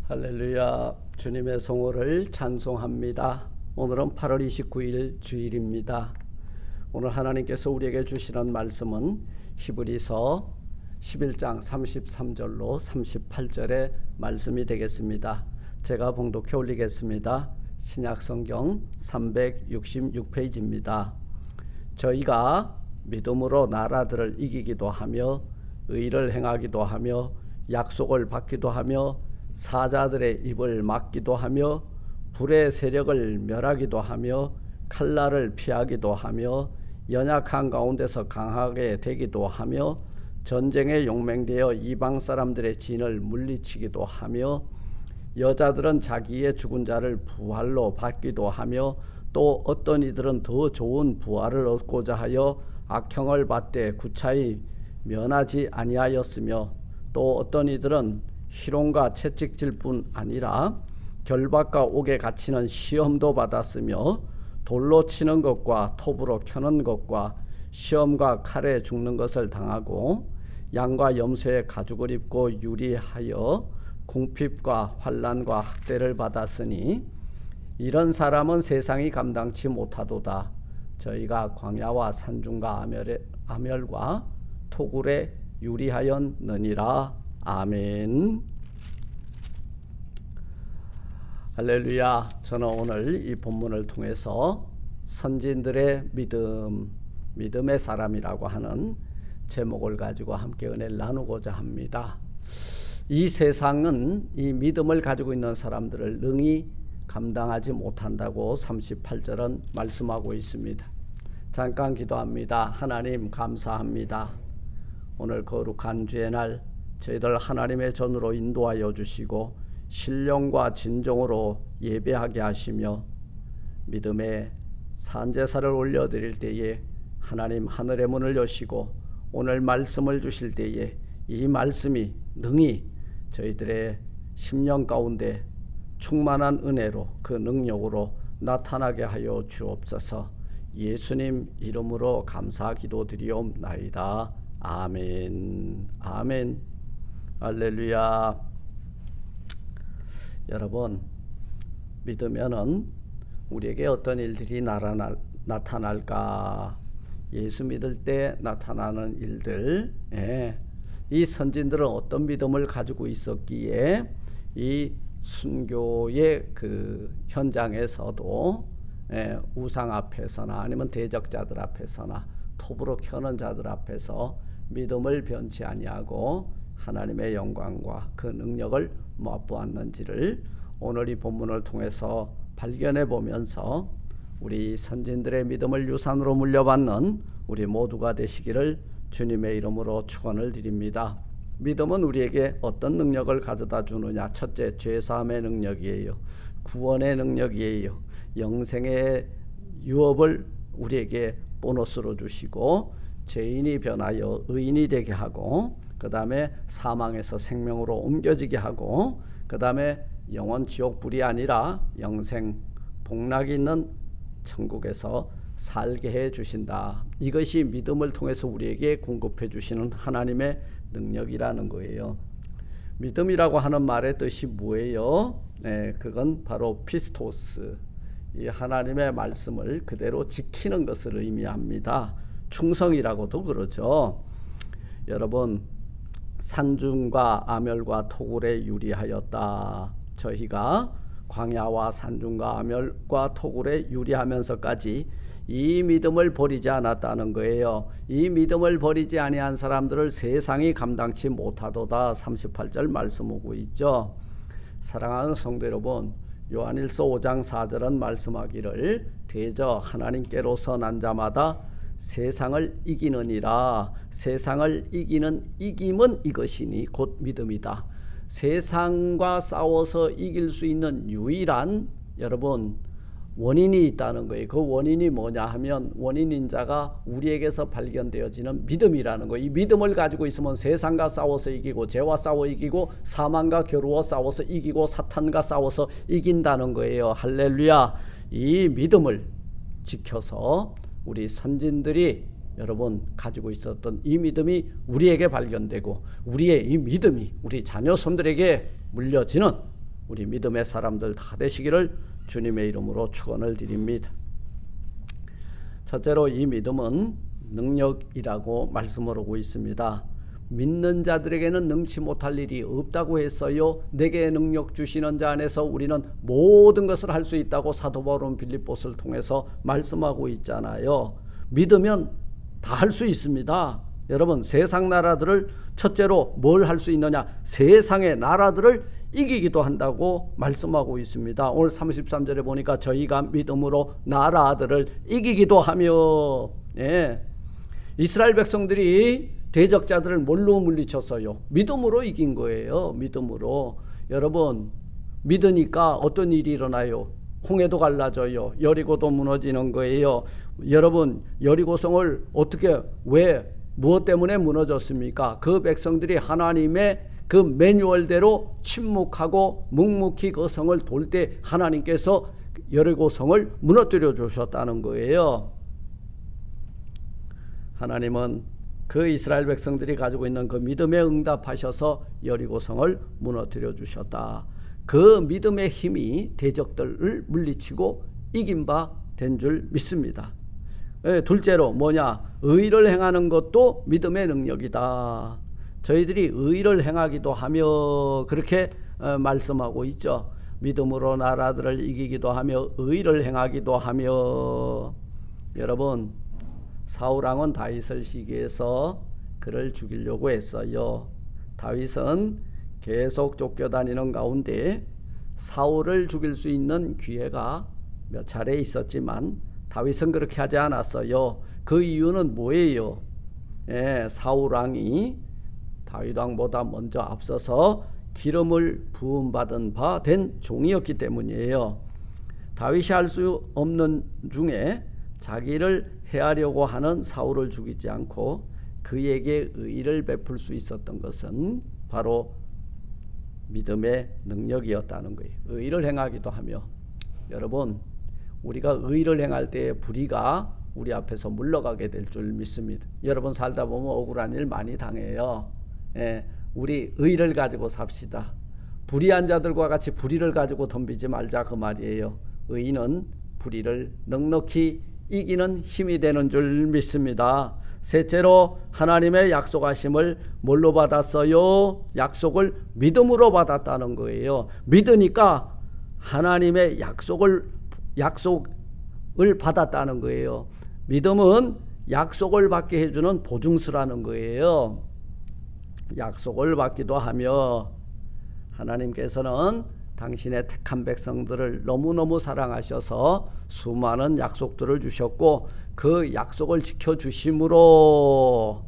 할렐루야. 주님의 성호를 찬송합니다. 오늘은 8월 29일 주일입니다. 오늘 하나님께서 우리에게 주시는 말씀은 히브리서 11장 33절로 38절의 말씀이 되겠습니다. 제가 봉독해 올리겠습니다. 신약성경 366페이지입니다. 저희가 믿음으로 나라들을 이기기도 하며 의를 행하기도 하며 약속을 받기도 하며 사자들의 입을 막기도 하며 불의 세력을 멸하기도 하며 칼날을 피하기도 하며 연약한 가운데서 강하게 되기도 하며 전쟁에 용맹되어 이방 사람들의 진을 물리치기도 하며 여자들은 자기의 죽은 자를 부활로 받기도 하며 또 어떤 이들은 더 좋은 부활을 얻고자 하여 악형을 받되 구차히 면하지 아니하였으며 또 어떤 이들은 희롱과 채찍질 뿐 아니라 결박과 옥에 갇히는 시험도 받았으며 돌로 치는 것과 톱으로 켜는 것과 시험과 칼에 죽는 것을 당하고 양과 염소의 가죽을 입고 유리하여 궁핍과 환난과 학대를 받았으니 이런 사람은 세상이 감당치 못하도다. 저희가 광야와 산중과 아멸과 토굴에 유리하였느니라. 아멘. 할렐루야. 저는 오늘 이 본문을 통해서 선진들의 믿음의 사람이라고 하는 제목을 가지고 함께 은혜를 나누고자 합니다. 이 세상은 이 믿음을 가지고 있는 사람들을 능히 감당하지 못한다고 38절은 말씀하고 있습니다. 잠깐 기도합니다. 하나님 감사합니다. 오늘 거룩한 주의 날 저희들 하나님의 전으로 인도하여 주시고 신령과 진정으로 예배하게 하시며 믿음의 산제사를 올려드릴 때에 하나님 하늘의 문을 여시고 오늘 말씀을 주실 때에 이 말씀이 능히 저희들의 심령 가운데 충만한 은혜로 그 능력으로 나타나게 하여 주옵소서. 예수님 이름으로 감사 기도드리옵나이다. 아멘. 아멘. 할렐루야. 여러분, 믿으면은 우리에게 어떤 일들이 나타날까? 예수 믿을 때 나타나는 일들. 이 선진들은 어떤 믿음을 가지고 있었기에 이 순교의 그 현장에서도 우상 앞에서나 아니면 대적자들 앞에서나 톱으로 켜는 자들 앞에서 믿음을 변치 아니하고 하나님의 영광과 그 능력을 맛보았는지를 오늘 이 본문을 통해서 발견해 보면서 우리 선진들의 믿음을 유산으로 물려받는 우리 모두가 되시기를 주님의 이름으로 축원을 드립니다. 믿음은 우리에게 어떤 능력을 가져다 주느냐? 첫째, 죄사함의 능력이에요. 구원의 능력이에요. 영생의 유업을 우리에게 보너스로 주시고 죄인이 변하여 의인이 되게 하고 그 다음에 사망에서 생명으로 옮겨지게 하고 그 다음에 영원 지옥불이 아니라 영생 복락이 있는 천국에서 살게 해 주신다. 이것이 믿음을 통해서 우리에게 공급해 주시는 하나님의 능력이라는 거예요. 믿음이라고 하는 말의 뜻이 뭐예요? 그건 바로 피스토스, 이 하나님의 말씀을 그대로 지키는 것을 의미합니다. 충성이라고도 그러죠. 여러분, 산중과 아멸과 토굴에 유리하였다. 저희가 광야와 산중과 아멸과 토굴에 유리하면서까지 이 믿음을 버리지 않았다는 거예요. 이 믿음을 버리지 아니한 사람들을 세상이 감당치 못하도다. 38절 말씀하고 있죠. 사랑하는 성도 여러분, 요한일서 5장 4절은 말씀하기를 대저 하나님께로서 난 자마다 세상을 이기느니라. 세상을 이기는 이김은 이것이니 곧 믿음이다. 세상과 싸워서 이길 수 있는 유일한 여러분 원인이 있다는 거예요. 그 원인이 뭐냐 하면 원인인 자가 우리에게서 발견되어지는 믿음이라는 거예요. 이 믿음을 가지고 있으면 세상과 싸워서 이기고 죄와 싸워 이기고 사망과 겨루어 싸워서 이기고 사탄과 싸워서 이긴다는 거예요. 할렐루야. 이 믿음을 지켜서 우리 선진들이 여러분 가지고 있었던 이 믿음이 우리에게 발견되고 우리의 이 믿음이 우리 자녀 손들에게 물려지는 우리 믿음의 사람들 다 되시기를 주님의 이름으로 축원을 드립니다. 첫째로 이 믿음은 능력이라고 말씀을 하고 있습니다. 믿는 자들에게는 능치 못할 일이 없다고 했어요. 내게 능력 주시는 자 안에서 우리는 모든 것을 할 수 있다고 사도 바울은 빌립보서를 통해서 말씀하고 있잖아요. 믿으면 다 할 수 있습니다. 여러분, 세상 나라들을 첫째로 뭘 할 수 있느냐? 세상의 나라들을 이기기도 한다고 말씀하고 있습니다. 오늘 33절에 보니까 저희가 믿음으로 나라들을 이기기도 하며, 예. 이스라엘 백성들이 대적자들을 뭘로 물리쳤어요? 믿음으로 이긴 거예요. 믿음으로. 여러분, 믿으니까 어떤 일이 일어나요? 홍해도 갈라져요. 여리고도 무너지는 거예요. 여러분, 여리고성을 어떻게, 왜, 무엇 때문에 무너졌습니까? 그 백성들이 하나님의 그 매뉴얼대로 침묵하고 묵묵히 그 성을 돌 때 하나님께서 여리고성을 무너뜨려 주셨다는 거예요. 하나님은 그 이스라엘 백성들이 가지고 있는 그 믿음에 응답하셔서 여리고성을 무너뜨려 주셨다. 그 믿음의 힘이 대적들을 물리치고 이긴 바 된 줄 믿습니다. 둘째로 뭐냐? 의를 행하는 것도 믿음의 능력이다. 저희들이 의를 행하기도 하며 그렇게 말씀하고 있죠. 믿음으로 나라들을 이기기도 하며 의를 행하기도 하며. 여러분, 사울왕은 다윗을 시기해서 그를 죽이려고 했어요. 다윗은 계속 쫓겨다니는 가운데 사울을 죽일 수 있는 기회가 몇 차례 있었지만 다윗은 그렇게 하지 않았어요. 그 이유는 뭐예요? 사울왕이 다윗왕보다 먼저 앞서서 기름을 부음받은 바 된 종이었기 때문이에요. 다윗이 할 수 없는 중에 자기를 해하려고 하는 사울을 죽이지 않고 그에게 의를 베풀 수 있었던 것은 바로 믿음의 능력이었다는 거예요. 의를 행하기도 하며. 여러분, 우리가 의를 행할 때의 불의가 우리 앞에서 물러가게 될 줄 믿습니다. 여러분, 살다 보면 억울한 일 많이 당해요. 우리 의를 가지고 삽시다. 불의한 자들과 같이 불의를 가지고 덤비지 말자, 그 말이에요. 의는 불의를 넉넉히 이기는 힘이 되는 줄 믿습니다. 셋째로 하나님의 약속하심을 뭘로 받았어요? 약속을 믿음으로 받았다는 거예요. 믿으니까 하나님의 약속을 받았다는 거예요. 믿음은 약속을 받게 해주는 보증서라는 거예요. 약속을 받기도 하며 하나님께서는 당신의 택한 백성들을 너무너무 사랑하셔서 수많은 약속들을 주셨고 그 약속을 지켜주심으로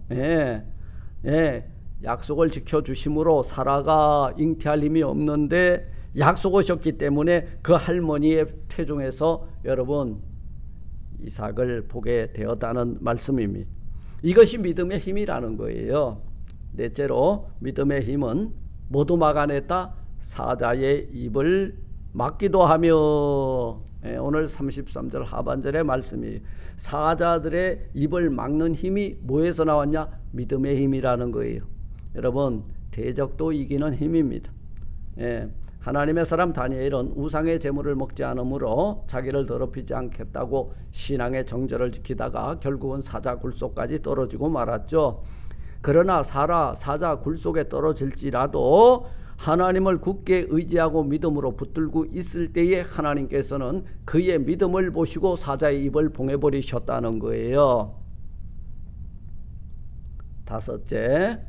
약속을 지켜주심으로 사라가 잉태할 힘이 없는데 약속하셨기 때문에 그 할머니의 태중에서 여러분 이삭을 보게 되었다는 말씀입니다. 이것이 믿음의 힘이라는 거예요. 넷째로 믿음의 힘은 모두 막아냈다. 사자의 입을 막기도 하며. 오늘 33절 하반절의 말씀이 사자들의 입을 막는 힘이 뭐에서 나왔냐? 믿음의 힘이라는 거예요. 여러분, 대적도 이기는 힘입니다. 하나님의 사람 다니엘은 우상의 제물을 먹지 않으므로 자기를 더럽히지 않겠다고 신앙의 정절을 지키다가 결국은 사자 굴속까지 떨어지고 말았죠. 그러나 사자 굴속에 떨어질지라도 하나님을 굳게 의지하고 믿음으로 붙들고 있을 때에 하나님께서는 그의 믿음을 보시고 사자의 입을 봉해버리셨다는 거예요. 다섯째,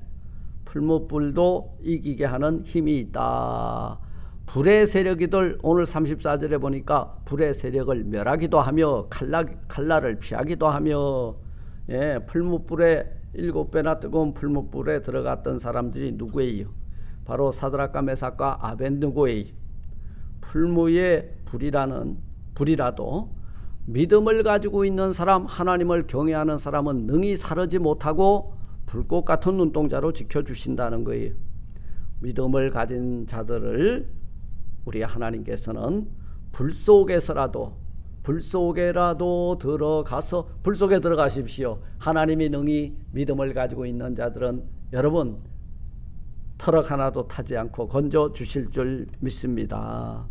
풀무불도 이기게 하는 힘이 있다. 불의 세력이들 오늘 34절에 보니까 불의 세력을 멸하기도 하며 칼날을 피하기도 하며 풀무불에 7배나 뜨거운 풀무불에 들어갔던 사람들이 누구예요? 바로 사드락과 메삭과 아벳느고예요. 풀무의 불이라도 믿음을 가지고 있는 사람, 하나님을 경외하는 사람은 능히 사르지 못하고 불꽃 같은 눈동자로 지켜주신다는 거예요. 믿음을 가진 자들을 우리 하나님께서는 불 속에라도 들어가서 불 속에 들어가십시오. 하나님이 능히 믿음을 가지고 있는 자들은 여러분 터럭 하나도 타지 않고 건져 주실 줄 믿습니다.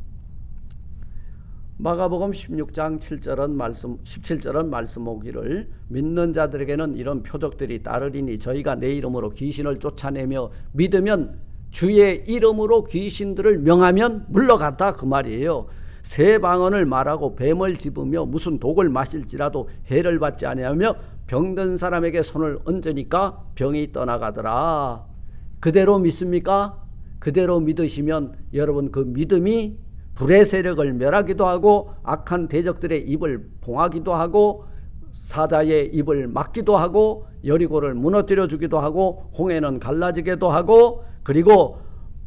마가복음 16장 17절은 말씀 오기를 믿는 자들에게는 이런 표적들이 따르리니 저희가 내 이름으로 귀신을 쫓아내며 믿으면 주의 이름으로 귀신들을 명하면 물러간다 그 말이에요. 새 방언을 말하고 뱀을 집으며 무슨 독을 마실지라도 해를 받지 아니하며 병든 사람에게 손을 얹으니까 병이 떠나가더라. 그대로 믿습니까? 그대로 믿으시면 여러분 그 믿음이 불의 세력을 멸하기도 하고 악한 대적들의 입을 봉하기도 하고 사자의 입을 막기도 하고 여리고를 무너뜨려 주기도 하고 홍해는 갈라지기도 하고 그리고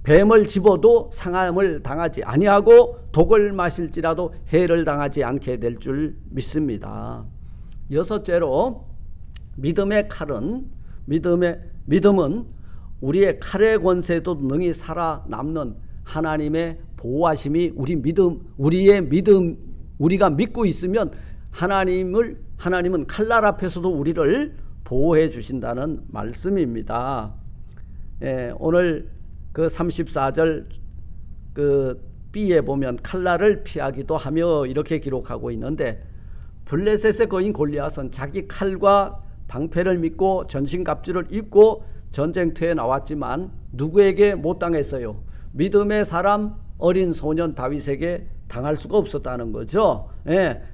뱀을 집어도 상함을 당하지 아니하고 독을 마실지라도 해를 당하지 않게 될 줄 믿습니다. 여섯째로 믿음의 칼은 믿음은 우리의 칼의 권세도 능히 살아남는 하나님의 보호하심이 우리가 믿고 있으면 하나님은 칼날 앞에서도 우리를 보호해 주신다는 말씀입니다. 오늘 그 34절 그 B에 보면 칼날을 피하기도 하며 이렇게 기록하고 있는데 블레셋의 거인 골리앗은 자기 칼과 방패를 믿고 전신갑주를 입고 전쟁터에 나왔지만 누구에게 못 당했어요? 믿음의 사람 어린 소년 다윗에게 당할 수가 없었다는 거죠.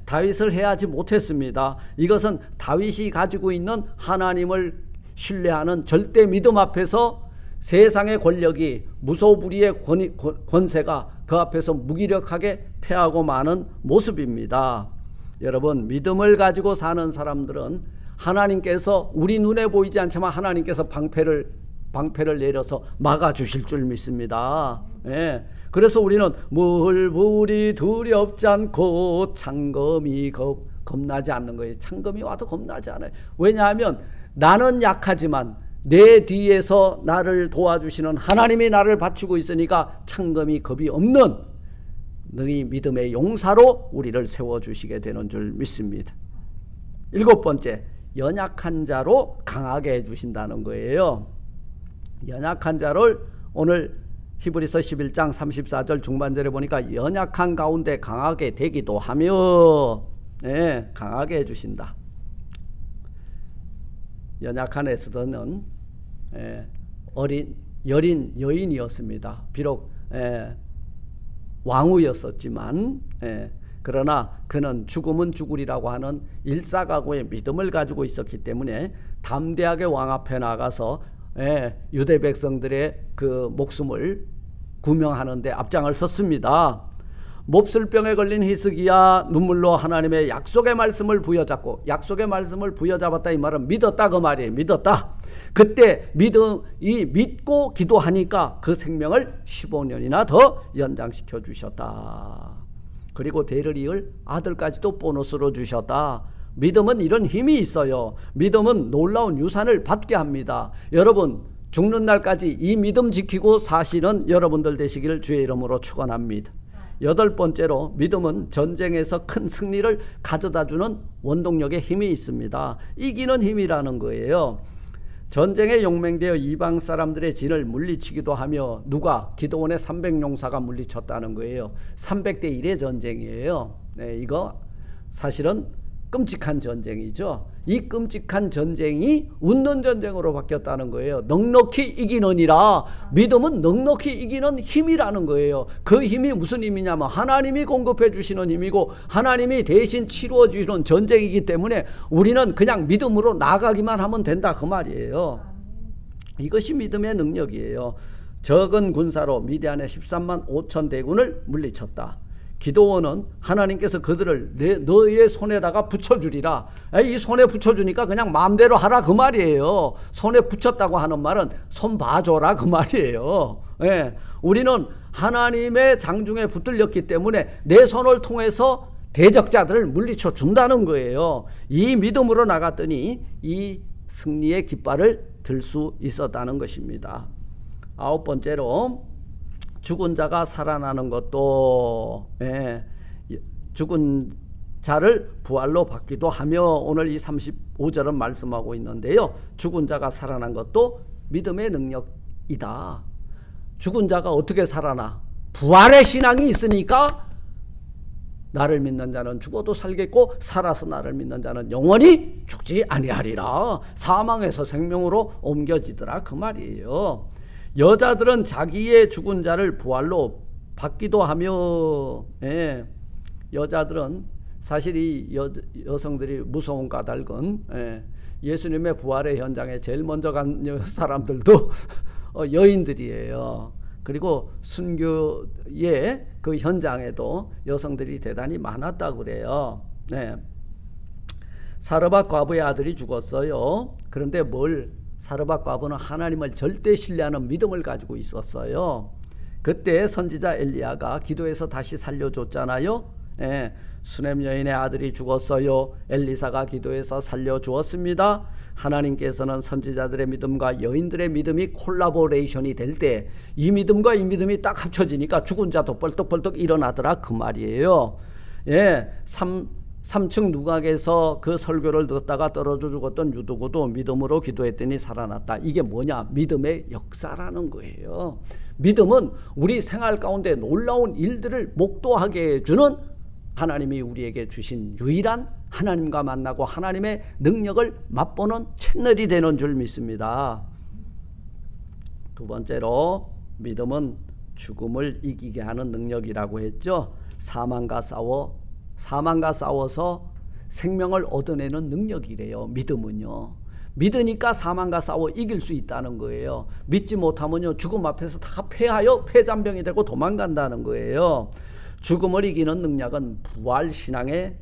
다윗을 해하지 못했습니다. 이것은 다윗이 가지고 있는 하나님을 신뢰하는 절대 믿음 앞에서 세상의 권력이 무소불위의 권세가 그 앞에서 무기력하게 패하고 마는 모습입니다. 여러분 믿음을 가지고 사는 사람들은 하나님께서 우리 눈에 보이지 않지만 하나님께서 방패를 내려서 막아주실 줄 믿습니다. 그래서 우리는 물불이 두렵지 않고 창검이 겁나지 않는 거예요. 창검이 와도 겁나지 않아요. 왜냐하면 나는 약하지만 내 뒤에서 나를 도와주시는 하나님이 나를 바치고 있으니까 창검이 겁이 없는 능히 믿음의 용사로 우리를 세워주시게 되는 줄 믿습니다. 일곱 번째, 연약한 자로 강하게 해주신다는 거예요. 연약한 자를 오늘 히브리서 11장 34절 중반절에 보니까 연약한 가운데 강하게 되기도 하며 강하게 해주신다. 연약한 에스더는 여린 여인이었습니다. 비록 왕후였었지만 그러나 그는 죽으면 죽으리라고 하는 일사각오의 믿음을 가지고 있었기 때문에 담대하게 왕 앞에 나가서 유대 백성들의 그 목숨을 구명하는 데 앞장을 섰습니다. 몹쓸병에 걸린 히스기야 눈물로 하나님의 약속의 말씀을 부여잡고, 약속의 말씀을 부여잡았다 이 말은 믿었다 그 말이에요. 믿었다. 그때 믿고 기도하니까 그 생명을 15년이나 더 연장시켜 주셨다. 그리고 대를 이을 아들까지도 보너스로 주셨다. 믿음은 이런 힘이 있어요. 믿음은 놀라운 유산을 받게 합니다. 여러분 죽는 날까지 이 믿음 지키고 사시는 여러분들 되시기를 주의 이름으로 축원합니다. 여덟 번째로 믿음은 전쟁에서 큰 승리를 가져다주는 원동력의 힘이 있습니다. 이기는 힘이라는 거예요. 전쟁에 용맹되어 이방 사람들의 진을 물리치기도 하며 누가 기드온의 300용사가 물리쳤다는 거예요. 300대 1의 전쟁이에요. 이거 사실은 끔찍한 전쟁이죠. 이 끔찍한 전쟁이 웃는 전쟁으로 바뀌었다는 거예요. 넉넉히 이기느니라. 믿음은 넉넉히 이기는 힘이라는 거예요. 그 힘이 무슨 힘이냐면 하나님이 공급해 주시는 힘이고 하나님이 대신 치루어 주시는 전쟁이기 때문에 우리는 그냥 믿음으로 나가기만 하면 된다 그 말이에요. 이것이 믿음의 능력이에요. 적은 군사로 미디안의 13만 5천 대군을 물리쳤다. 기드온은 하나님께서 그들을 너의 손에다가 붙여주리라. 이 손에 붙여주니까 그냥 마음대로 하라 그 말이에요. 손에 붙였다고 하는 말은 손 봐줘라 그 말이에요. 우리는 하나님의 장중에 붙들렸기 때문에 내 손을 통해서 대적자들을 물리쳐 준다는 거예요. 이 믿음으로 나갔더니 이 승리의 깃발을 들 수 있었다는 것입니다. 아홉 번째로 죽은 자가 살아나는 것도 죽은 자를 부활로 받기도 하며 오늘 이 35절은 말씀하고 있는데요. 죽은 자가 살아난 것도 믿음의 능력이다. 죽은 자가 어떻게 살아나? 부활의 신앙이 있으니까 나를 믿는 자는 죽어도 살겠고 살아서 나를 믿는 자는 영원히 죽지 아니하리라. 사망에서 생명으로 옮겨지더라 그 말이에요. 여자들은 자기의 죽은 자를 부활로 받기도 하며, 예, 여자들은 사실 이 여성들이 무서운 까닭은, 예, 예수님의 부활의 현장에 제일 먼저 간 사람들도 여인들이에요. 그리고 순교의 그 현장에도 여성들이 대단히 많았다고 그래요. 네. 사르밧 과부의 아들이 죽었어요. 그런데 사르밧 과부는 하나님을 절대 신뢰하는 믿음을 가지고 있었어요. 그때 선지자 엘리야가 기도해서 다시 살려줬잖아요. 예, 수넴 여인의 아들이 죽었어요. 엘리사가 기도해서 살려주었습니다. 하나님께서는 선지자들의 믿음과 여인들의 믿음이 콜라보레이션이 될 때 이 믿음과 이 믿음이 딱 합쳐지니까 죽은 자도 벌떡벌떡 일어나더라 그 말이에요. 예, 3층 누각에서 그 설교를 듣다가 떨어져 죽었던 유두고도 믿음으로 기도했더니 살아났다. 이게 뭐냐? 믿음의 역사라는 거예요. 믿음은 우리 생활 가운데 놀라운 일들을 목도하게 해주는 하나님이 우리에게 주신 유일한 하나님과 만나고 하나님의 능력을 맛보는 채널이 되는 줄 믿습니다. 두 번째로 믿음은 죽음을 이기게 하는 능력이라고 했죠. 사망과 싸워서 생명을 얻어내는 능력이래요. 믿음은요. 믿으니까 사망과 싸워 이길 수 있다는 거예요. 믿지 못하면요, 죽음 앞에서 다 패하여 패잔병이 되고 도망간다는 거예요. 죽음을 이기는 능력은 부활신앙의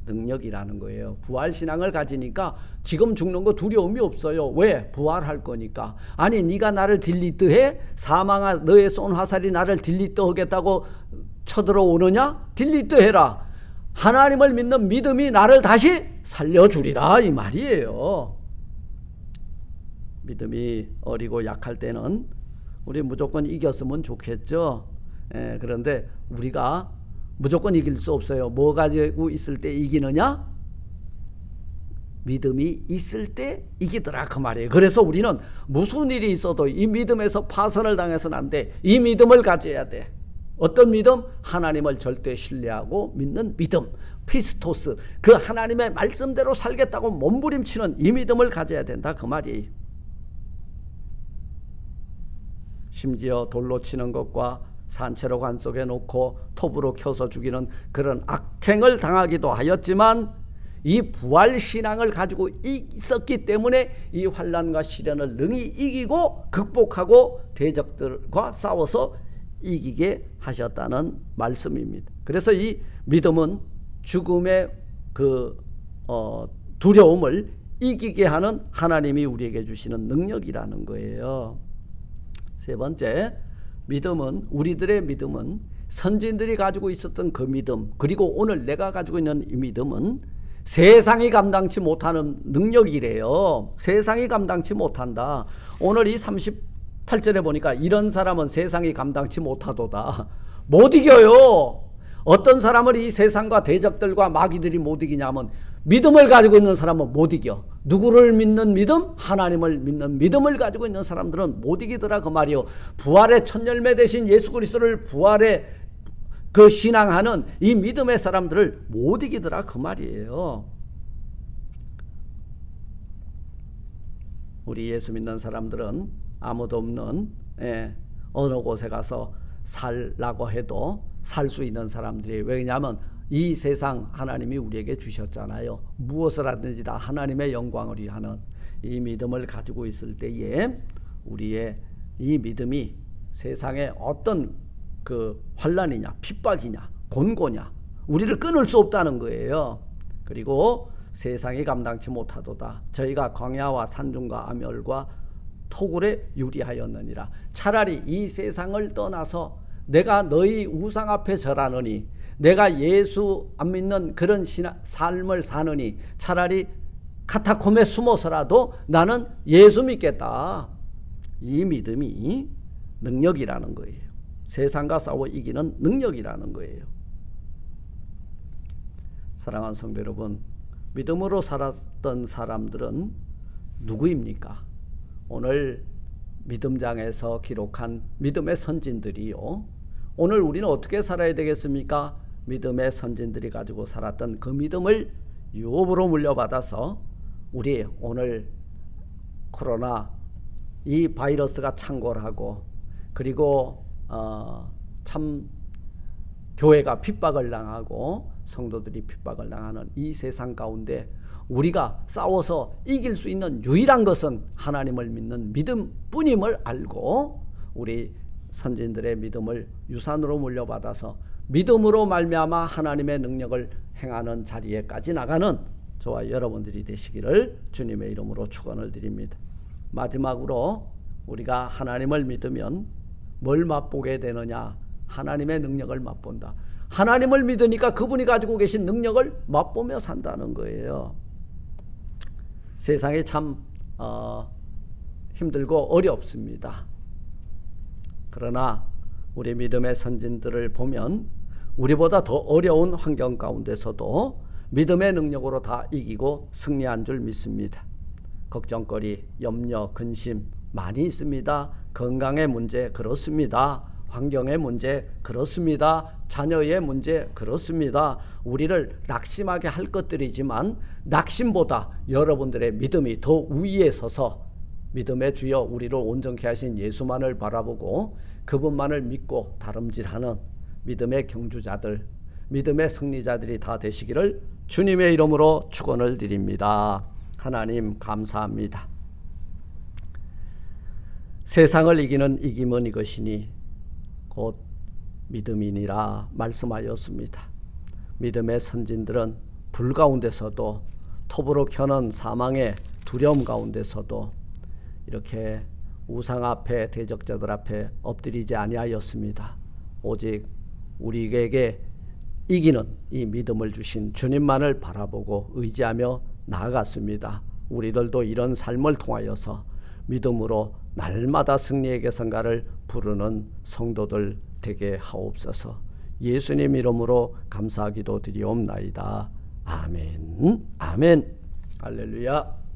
능력이라는 거예요. 부활신앙을 가지니까 지금 죽는 거 두려움이 없어요. 왜? 부활할 거니까. 아니 네가 나를 딜리트 해? 사망아 너의 쏜 화살이 나를 딜리트 하겠다고 쳐들어오느냐? 딜리트 해라. 하나님을 믿는 믿음이 나를 다시 살려주리라 이 말이에요. 믿음이 어리고 약할 때는 우리 무조건 이겼으면 좋겠죠. 그런데 우리가 무조건 이길 수 없어요. 뭐 가지고 있을 때 이기느냐? 믿음이 있을 때 이기더라 그 말이에요. 그래서 우리는 무슨 일이 있어도 이 믿음에서 파선을 당해서는 안 돼. 이 믿음을 가져야 돼. 어떤 믿음? 하나님을 절대 신뢰하고 믿는 믿음. 피스토스. 그 하나님의 말씀대로 살겠다고 몸부림치는 이 믿음을 가져야 된다 그 말이에요. 심지어 돌로 치는 것과 산채로 관 속에 놓고 톱으로 켜서 죽이는 그런 악행을 당하기도 하였지만 이 부활신앙을 가지고 있었기 때문에 이 환난과 시련을 능히 이기고 극복하고 대적들과 싸워서 이기게 하셨다는 말씀입니다. 그래서 이 믿음은 죽음의 두려움을 이기게 하는 하나님이 우리에게 주시는 능력이라는 거예요. 세 번째, 우리들의 믿음은 선진들이 가지고 있었던 그 믿음, 그리고 오늘 내가 가지고 있는 이 믿음은 세상이 감당치 못하는 능력이래요. 세상이 감당치 못한다. 오늘 이 38절에 보니까 이런 사람은 세상이 감당치 못하도다. 못 이겨요. 어떤 사람을 이 세상과 대적들과 마귀들이 못 이기냐면 믿음을 가지고 있는 사람은 못 이겨. 누구를 믿는 믿음? 하나님을 믿는 믿음을 가지고 있는 사람들은 못 이기더라 그 말이요. 부활의 첫 열매 되신 예수 그리스도를 부활의 그 신앙하는 이 믿음의 사람들을 못 이기더라 그 말이에요. 우리 예수 믿는 사람들은 아무도 없는 어느 곳에 가서 살라고 해도 살 수 있는 사람들이, 왜냐하면 이 세상 하나님이 우리에게 주셨잖아요. 무엇을 하든지 다 하나님의 영광을 위하는 이 믿음을 가지고 있을 때에 우리의 이 믿음이 세상에 어떤 그 환난이냐 핍박이냐 곤고냐 우리를 끊을 수 없다는 거예요. 그리고 세상이 감당치 못하도다. 저희가 광야와 산중과 암열과 토굴에 유리하였느니라. 차라리 이 세상을 떠나서 내가 너희 우상 앞에 절하느니, 내가 예수 안 믿는 그런 삶을 사느니 차라리 카타콤에 숨어서라도 나는 예수 믿겠다. 이 믿음이 능력이라는 거예요. 세상과 싸워 이기는 능력이라는 거예요. 사랑하는 성도 여러분, 믿음으로 살았던 사람들은 누구입니까? 오늘 믿음장에서 기록한 믿음의 선진들이요. 오늘 우리는 어떻게 살아야 되겠습니까? 믿음의 선진들이 가지고 살았던 그 믿음을 유업으로 물려받아서 우리 오늘 코로나 이 바이러스가 창궐하고 그리고 참 교회가 핍박을 당하고 성도들이 핍박을 당하는 이 세상 가운데 우리가 싸워서 이길 수 있는 유일한 것은 하나님을 믿는 믿음뿐임을 알고 우리 선진들의 믿음을 유산으로 물려받아서 믿음으로 말미암아 하나님의 능력을 행하는 자리에까지 나가는 저와 여러분들이 되시기를 주님의 이름으로 축원을 드립니다. 마지막으로 우리가 하나님을 믿으면 뭘 맛보게 되느냐? 하나님의 능력을 맛본다. 하나님을 믿으니까 그분이 가지고 계신 능력을 맛보며 산다는 거예요. 세상이 참 힘들고 어렵습니다. 그러나 우리 믿음의 선진들을 보면 우리보다 더 어려운 환경 가운데서도 믿음의 능력으로 다 이기고 승리한 줄 믿습니다. 걱정거리, 염려, 근심 많이 있습니다. 건강의 문제 그렇습니다. 환경의 문제 그렇습니다. 자녀의 문제 그렇습니다. 우리를 낙심하게 할 것들이지만 낙심보다 여러분들의 믿음이 더 우위에 서서 믿음의 주여 우리를 온전케 하신 예수만을 바라보고 그분만을 믿고 다름질하는 믿음의 경주자들, 믿음의 승리자들이 다 되시기를 주님의 이름으로 축원을 드립니다. 하나님 감사합니다. 세상을 이기는 이김은 이것이니 곧 믿음이니라 말씀하였습니다. 믿음의 선진들은 불 가운데서도 톱으로 켜는 사망의 두려움 가운데서도 이렇게 우상 앞에 대적자들 앞에 엎드리지 아니하였습니다. 오직 우리에게 이기는 이 믿음을 주신 주님만을 바라보고 의지하며 나아갔습니다. 우리들도 이런 삶을 통하여서 믿음으로 날마다 승리의 계승가를 부르는 성도들 되게 하옵소서. 예수님 이름으로 감사하기도 드리옵나이다. 아멘. 아멘. 할렐루야.